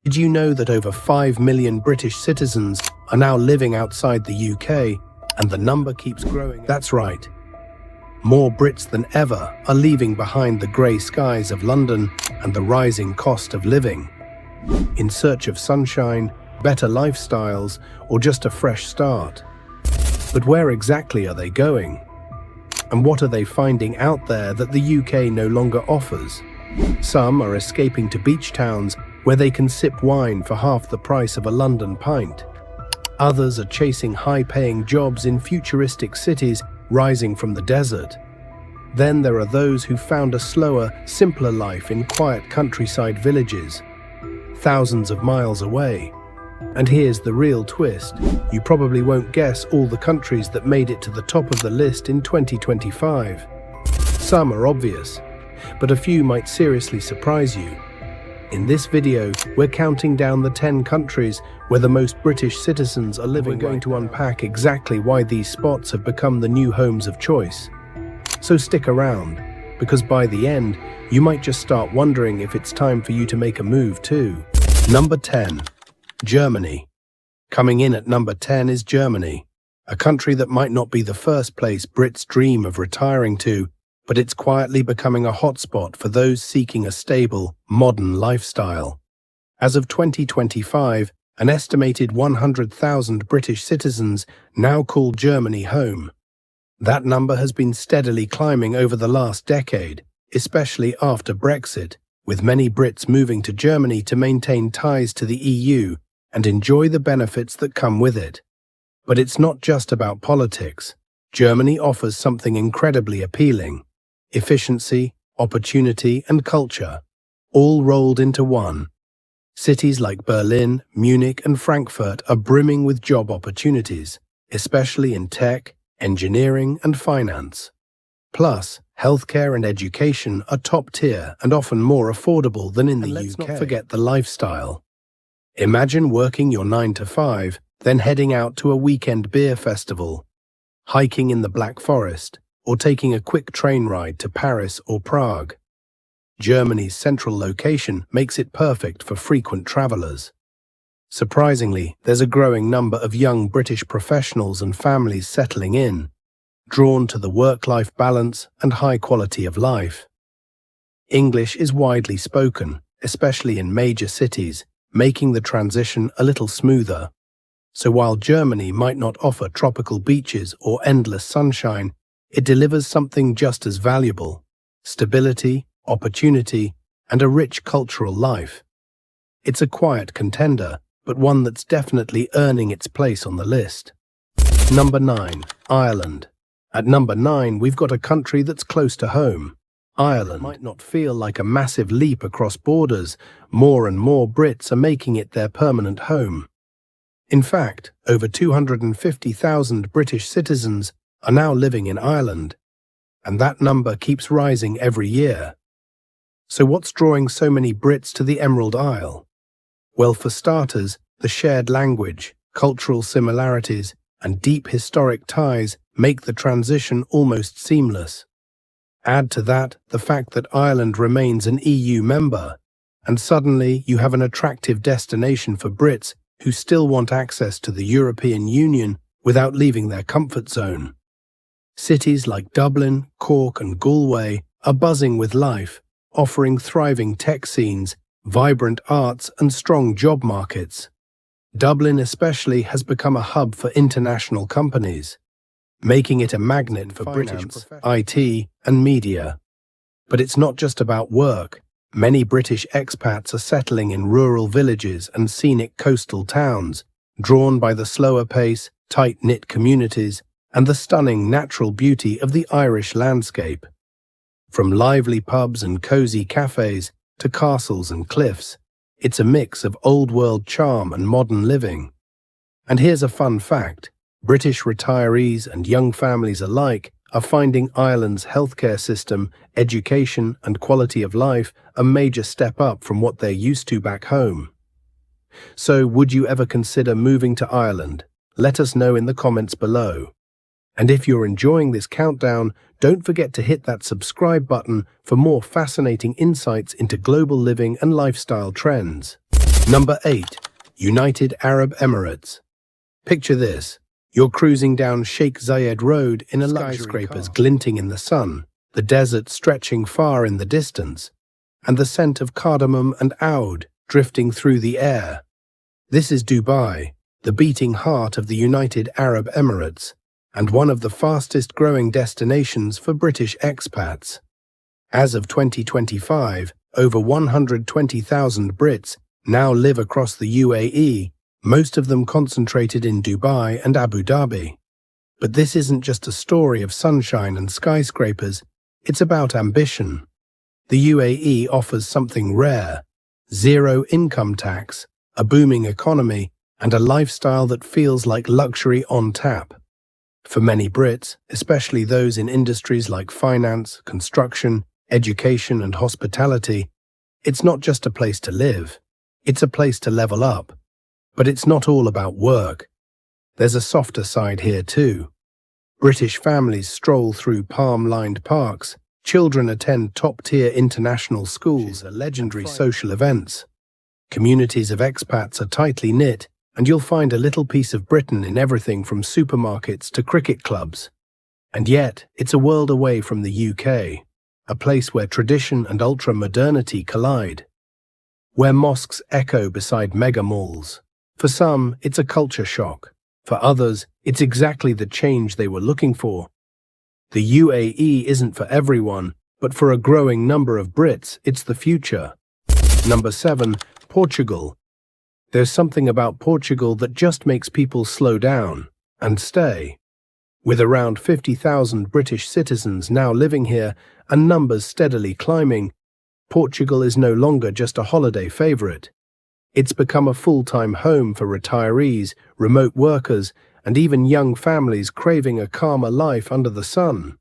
Did you know that over 5 million British citizens are now living outside the UK, and the number keeps growing? That's right. More Brits than ever are leaving behind the grey skies of London and the rising cost of living, in search of sunshine, better lifestyles, or just a fresh start. But where exactly are they going? And what are they finding out there that the UK no longer offers? Some are escaping to beach towns where they can sip wine for half the price of a London pint. Others are chasing high-paying jobs in futuristic cities rising from the desert. Then there are those who found a slower, simpler life in quiet countryside villages, thousands of miles away. And here's the real twist. You probably won't guess all the countries that made it to the top of the list in 2025. Some are obvious, but a few might seriously surprise you. In this video, we're counting down the 10 countries where the most British citizens are living. We're going to unpack exactly why these spots have become the new homes of choice. So stick around, because by the end, you might just start wondering if it's time for you to make a move too. Number 10. Germany. Coming in at number 10 is Germany, a country that might not be the first place Brits dream of retiring to, but it's quietly becoming a hotspot for those seeking a stable, modern lifestyle. As of 2025, an estimated 100,000 British citizens now call Germany home. That number has been steadily climbing over the last decade, especially after Brexit, with many Brits moving to Germany to maintain ties to the EU and enjoy the benefits that come with it. But it's not just about politics. Germany offers something incredibly appealing: efficiency, opportunity, and culture, all rolled into one. Cities like Berlin, Munich, and Frankfurt are brimming with job opportunities, especially in tech, engineering, and finance. Plus, healthcare and education are top tier and often more affordable than in the UK. Let's not forget the lifestyle. Imagine working your 9 to 5, then heading out to a weekend beer festival, hiking in the Black Forest, or taking a quick train ride to Paris or Prague. Germany's central location makes it perfect for frequent travelers. Surprisingly, there's a growing number of young British professionals and families settling in, drawn to the work-life balance and high quality of life. English is widely spoken, especially in major cities, making the transition a little smoother. So while Germany might not offer tropical beaches or endless sunshine, it delivers something just as valuable: stability, opportunity, and a rich cultural life. It's a quiet contender, but one that's definitely earning its place on the list. Number 9. Ireland. At number 9, we've got a country that's close to home. Ireland might not feel like a massive leap across borders. More and more Brits are making it their permanent home. In fact, over 250,000 British citizens are now living in Ireland, and that number keeps rising every year. So what's drawing so many Brits to the Emerald Isle? Well, for starters, the shared language, cultural similarities, and deep historic ties make the transition almost seamless. Add to that the fact that Ireland remains an EU member, and suddenly you have an attractive destination for Brits who still want access to the European Union without leaving their comfort zone. Cities like Dublin, Cork, and Galway are buzzing with life, offering thriving tech scenes, vibrant arts, and strong job markets. Dublin especially has become a hub for international companies, making it a magnet for British IT and media. But it's not just about work. Many British expats are settling in rural villages and scenic coastal towns, drawn by the slower pace, tight-knit communities, and the stunning natural beauty of the Irish landscape. From lively pubs and cozy cafes to castles and cliffs, it's a mix of old-world charm and modern living. And here's a fun fact: British retirees and young families alike are finding Ireland's healthcare system, education, and quality of life a major step up from what they're used to back home. So, would you ever consider moving to Ireland? Let us know in the comments below. And if you're enjoying this countdown, don't forget to hit that subscribe button for more fascinating insights into global living and lifestyle trends. Number 8. United Arab Emirates. Picture this. You're cruising down Sheikh Zayed Road in a skyscrapers glinting in the sun, the desert stretching far in the distance, and the scent of cardamom and oud drifting through the air. This is Dubai, the beating heart of the United Arab Emirates, and one of the fastest growing destinations for British expats. As of 2025, over 120,000 Brits now live across the UAE, most of them concentrated in Dubai and Abu Dhabi. But this isn't just a story of sunshine and skyscrapers, it's about ambition. The UAE offers something rare: zero income tax, a booming economy, and a lifestyle that feels like luxury on tap. For many Brits, especially those in industries like finance, construction, education, and hospitality, it's not just a place to live, it's a place to level up. But it's not all about work. There's a softer side here too. British families stroll through palm-lined parks, children attend top-tier international schools, legendary social events. Communities of expats are tightly knit, and you'll find a little piece of Britain in everything from supermarkets to cricket clubs. And yet, it's a world away from the UK, a place where tradition and ultra-modernity collide, where mosques echo beside mega malls. For some, it's a culture shock. For others, it's exactly the change they were looking for. The UAE isn't for everyone, but for a growing number of Brits, it's the future. Number 7. Portugal. There's something about Portugal that just makes people slow down and stay. With around 50,000 British citizens now living here and numbers steadily climbing, Portugal is no longer just a holiday favourite. It's become a full-time home for retirees, remote workers, and even young families craving a calmer life under the sun.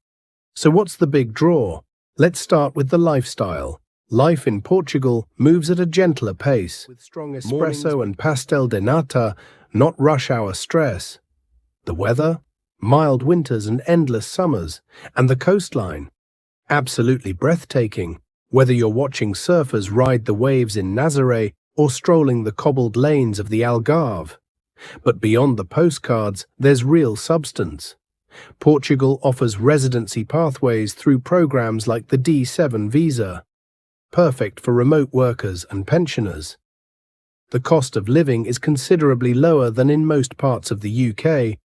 So what's the big draw? Let's start with the lifestyle. Life in Portugal moves at a gentler pace, with strong espresso and pastel de nata, not rush hour stress. The weather? Mild winters and endless summers. And the coastline? Absolutely breathtaking. Whether you're watching surfers ride the waves in Nazaré or strolling the cobbled lanes of the Algarve. But beyond the postcards, there's real substance. Portugal offers residency pathways through programs like the D7 visa, perfect for remote workers and pensioners. The cost of living is considerably lower than in most parts of the UK,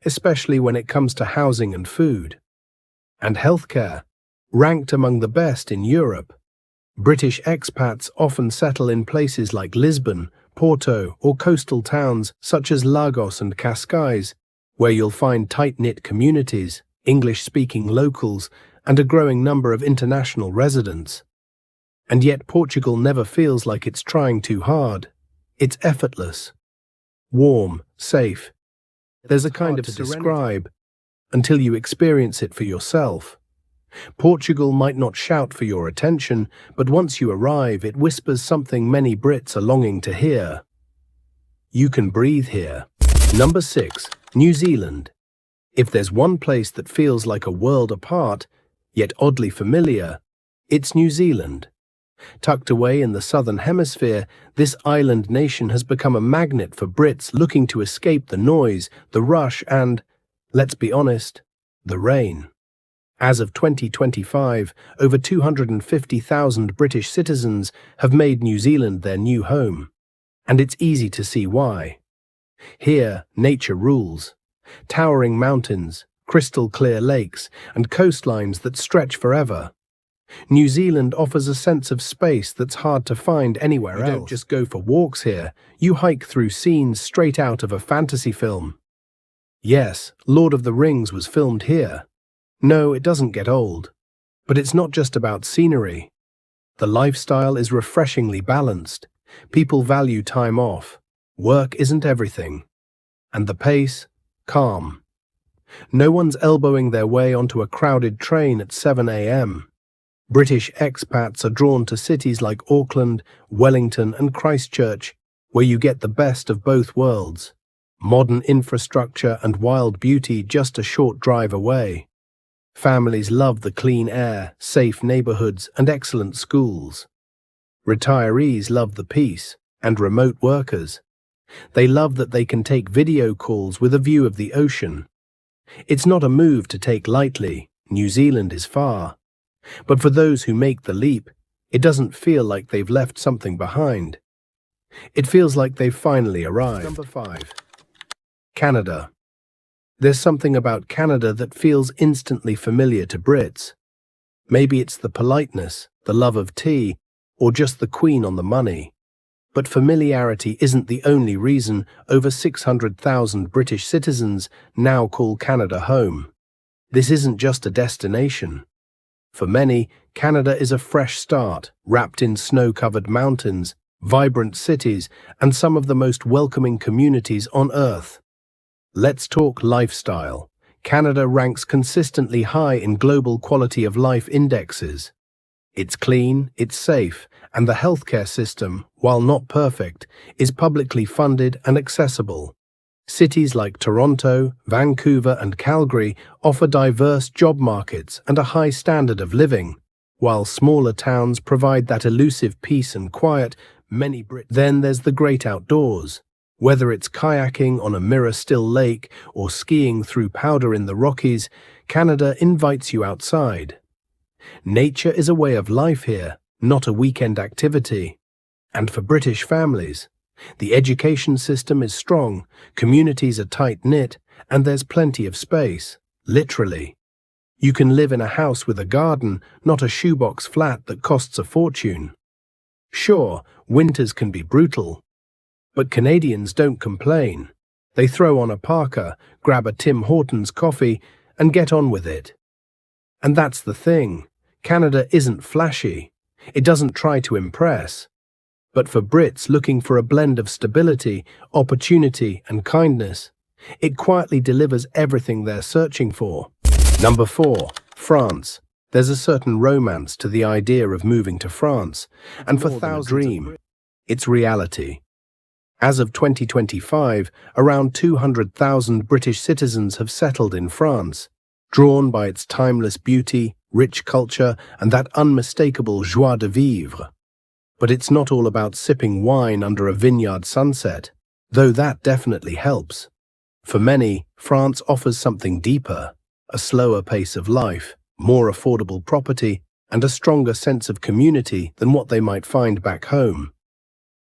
especially when it comes to housing and food. And healthcare, ranked among the best in Europe. British expats often settle in places like Lisbon, Porto, or coastal towns such as Lagos and Cascais, where you'll find tight-knit communities, English-speaking locals, and a growing number of international residents. And yet Portugal never feels like it's trying too hard. It's effortless. Warm, safe. There's a kind of describe until you experience it for yourself. Portugal might not shout for your attention, but once you arrive, it whispers something many Brits are longing to hear. You can breathe here. Number 6. New Zealand. If there's one place that feels like a world apart, yet oddly familiar, it's New Zealand. Tucked away in the southern hemisphere, this island nation has become a magnet for Brits looking to escape the noise, the rush, and, let's be honest, the rain. As of 2025, over 250,000 British citizens have made New Zealand their new home. And it's easy to see why. Here, nature rules. Towering mountains, crystal-clear lakes, and coastlines that stretch forever. New Zealand offers a sense of space that's hard to find anywhere else. You don't just go for walks here, you hike through scenes straight out of a fantasy film. Yes, Lord of the Rings was filmed here. No, it doesn't get old. But it's not just about scenery. The lifestyle is refreshingly balanced. People value time off. Work isn't everything. And the pace? Calm. No one's elbowing their way onto a crowded train at 7 a.m. British expats are drawn to cities like Auckland, Wellington, and Christchurch, where you get the best of both worlds. Modern infrastructure and wild beauty just a short drive away. Families love the clean air, safe neighborhoods, and excellent schools. Retirees love the peace, and remote workers. They love that they can take video calls with a view of the ocean. It's not a move to take lightly. New Zealand is far. But for those who make the leap, it doesn't feel like they've left something behind. It feels like they've finally arrived. Number 5. Canada. There's something about Canada that feels instantly familiar to Brits. Maybe it's the politeness, the love of tea, or just the Queen on the money. But familiarity isn't the only reason over 600,000 British citizens now call Canada home. This isn't just a destination. For many, Canada is a fresh start, wrapped in snow-covered mountains, vibrant cities, and some of the most welcoming communities on Earth. Let's talk lifestyle. Canada ranks consistently high in global quality of life indexes. It's clean, it's safe, and the healthcare system, while not perfect, is publicly funded and accessible. Cities like Toronto, Vancouver, and Calgary offer diverse job markets and a high standard of living, while smaller towns provide that elusive peace and quiet many Brits. Then there's the great outdoors. Whether it's kayaking on a mirror-still lake or skiing through powder in the Rockies, Canada invites you outside. Nature is a way of life here, not a weekend activity. And for British families, the education system is strong, communities are tight-knit, and there's plenty of space, literally. You can live in a house with a garden, not a shoebox flat that costs a fortune. Sure, winters can be brutal, but Canadians don't complain. They throw on a parka, grab a Tim Hortons coffee, and get on with it. And that's the thing. Canada isn't flashy. It doesn't try to impress. But for Brits looking for a blend of stability, opportunity, and kindness, it quietly delivers everything they're searching for. Number 4. France. There's a certain romance to the idea of moving to France, and for thousands dream, it's reality. As of 2025, around 200,000 British citizens have settled in France, drawn by its timeless beauty, rich culture, and that unmistakable joie de vivre. But it's not all about sipping wine under a vineyard sunset, though that definitely helps. For many, France offers something deeper, a slower pace of life, more affordable property, and a stronger sense of community than what they might find back home.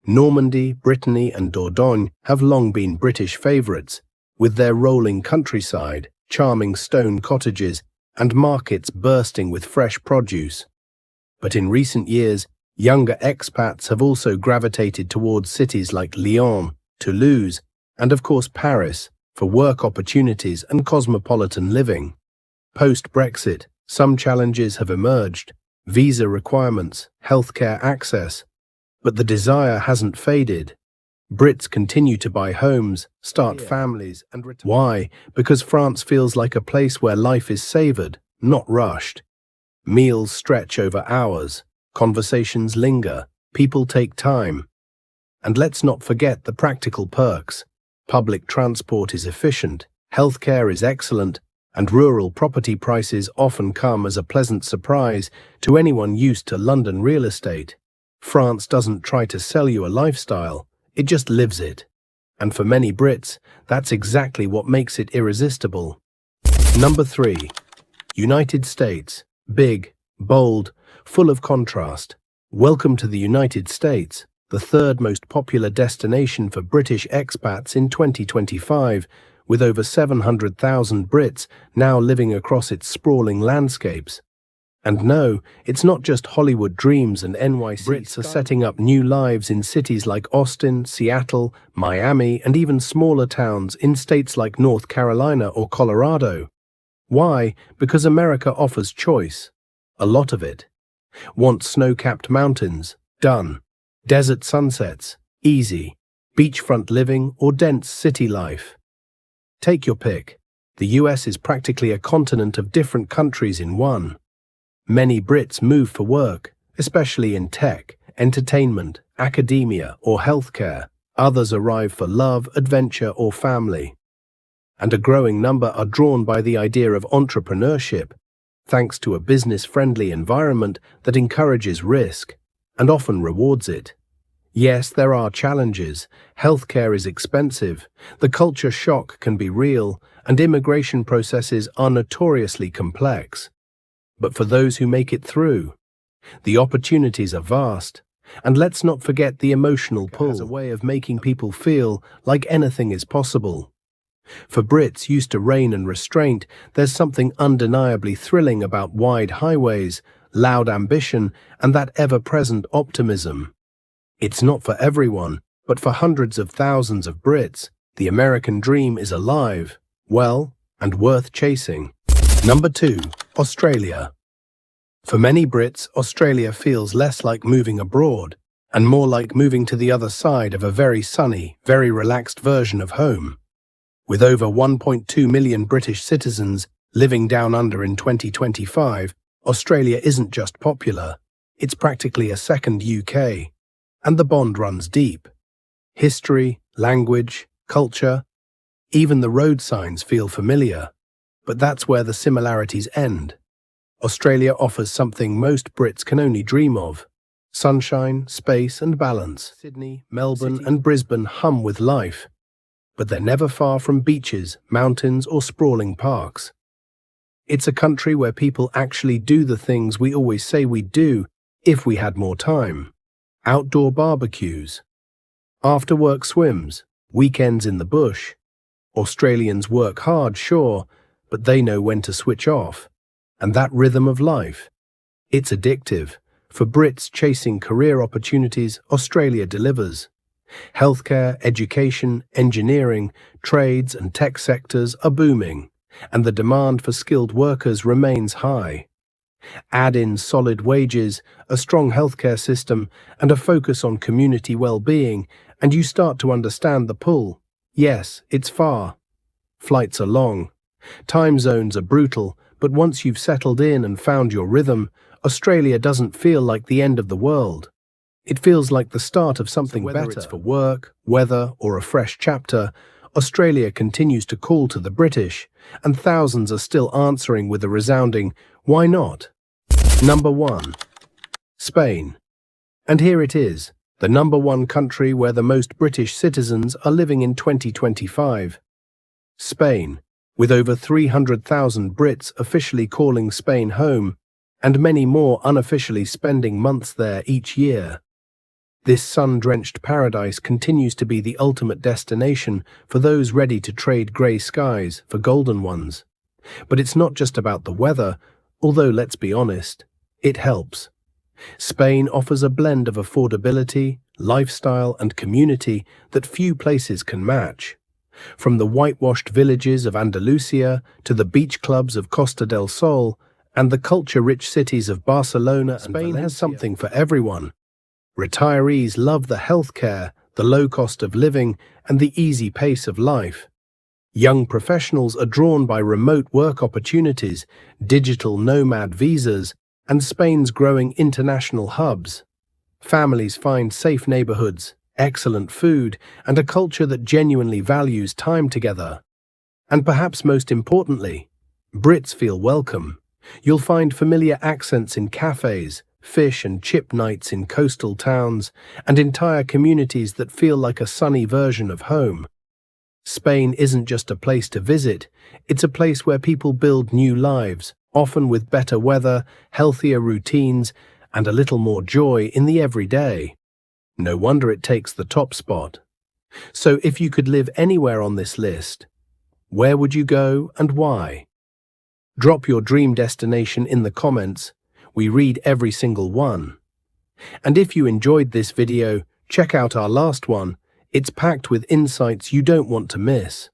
Normandy, Brittany, and Dordogne have long been British favourites, with their rolling countryside, charming stone cottages, and markets bursting with fresh produce. But in recent years, younger expats have also gravitated towards cities like Lyon, Toulouse, and of course Paris, for work opportunities and cosmopolitan living. Post-Brexit, some challenges have emerged: visa requirements, healthcare access. But the desire hasn't faded. Brits continue to buy homes, start families, and retire. Why? Because France feels like a place where life is savoured, not rushed. Meals stretch over hours, conversations linger, people take time. And let's not forget the practical perks. Public transport is efficient, healthcare is excellent, and rural property prices often come as a pleasant surprise to anyone used to London real estate. France doesn't try to sell you a lifestyle, it just lives it. And for many Brits, that's exactly what makes it irresistible. Number 3. United States. Big, bold, full of contrast. Welcome to the United States, the third most popular destination for British expats in 2025, with over 700,000 Brits now living across its sprawling landscapes. And no, it's not just Hollywood dreams and NYC. Brits are setting up new lives in cities like Austin, Seattle, Miami, and even smaller towns in states like North Carolina or Colorado. Why? Because America offers choice. A lot of it. Want snow-capped mountains? Done. Desert sunsets? Easy. Beachfront living or dense city life? Take your pick. The US is practically a continent of different countries in one. Many Brits move for work, especially in tech, entertainment, academia, or healthcare. Others arrive for love, adventure, or family. And a growing number are drawn by the idea of entrepreneurship, thanks to a business-friendly environment that encourages risk and often rewards it. Yes, there are challenges. Healthcare is expensive, the culture shock can be real, and immigration processes are notoriously complex. But for those who make it through, the opportunities are vast. And let's not forget the emotional pull. It has a way of making people feel like anything is possible. For Brits used to rain and restraint, there's something undeniably thrilling about wide highways, loud ambition, and that ever-present optimism. It's not for everyone, but for hundreds of thousands of Brits, the American dream is alive, well, and worth chasing. Number 2, Australia. For many Brits, Australia feels less like moving abroad and more like moving to the other side of a very sunny, very relaxed version of home. With over 1.2 million British citizens living down under in 2025, Australia isn't just popular, it's practically a second UK. And the bond runs deep. History, language, culture, even the road signs feel familiar. But that's where the similarities end. Australia offers something most Brits can only dream of. Sunshine, space and balance. Sydney, Melbourne and Brisbane hum with life. But they're never far from beaches, mountains or sprawling parks. It's a country where people actually do the things we always say we'd do if we had more time. Outdoor barbecues, after-work swims, weekends in the bush. Australians work hard, sure, but they know when to switch off. And that rhythm of life, it's addictive. For Brits chasing career opportunities, Australia delivers. Healthcare, education, engineering, trades and tech sectors are booming, and the demand for skilled workers remains high. Add in solid wages, a strong healthcare system, and a focus on community well-being, and you start to understand the pull. Yes, it's far. Flights are long. Time zones are brutal, but once you've settled in and found your rhythm, Australia doesn't feel like the end of the world. It feels like the start of something better. Whether it's for work, weather, or a fresh chapter, Australia continues to call to the British, and thousands are still answering with a resounding, why not? Number 1. Spain. And here it is, the number 1 country where the most British citizens are living in 2025. Spain, with over 300,000 Brits officially calling Spain home, and many more unofficially spending months there each year. This sun-drenched paradise continues to be the ultimate destination for those ready to trade grey skies for golden ones. But it's not just about the weather, although let's be honest, it helps. Spain offers a blend of affordability, lifestyle and community that few places can match. From the whitewashed villages of Andalusia to the beach clubs of Costa del Sol and the culture-rich cities of Barcelona, Spain has something for everyone. Retirees love the healthcare, the low cost of living, and the easy pace of life. Young professionals are drawn by remote work opportunities, digital nomad visas, and Spain's growing international hubs. Families find safe neighborhoods, excellent food, and a culture that genuinely values time together. And perhaps most importantly, Brits feel welcome. You'll find familiar accents in cafes, fish and chip nights in coastal towns, and entire communities that feel like a sunny version of home. Spain isn't just a place to visit, it's a place where people build new lives, often with better weather, healthier routines, and a little more joy in the everyday. No wonder it takes the top spot. So if you could live anywhere on this list, where would you go and why? Drop your dream destination in the comments. We read every single one. And if you enjoyed this video, check out our last one. It's packed with insights you don't want to miss.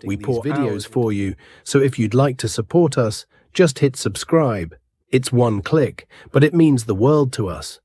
We pour videos for you, so if you'd like to support us, just hit subscribe. It's one click, but it means the world to us.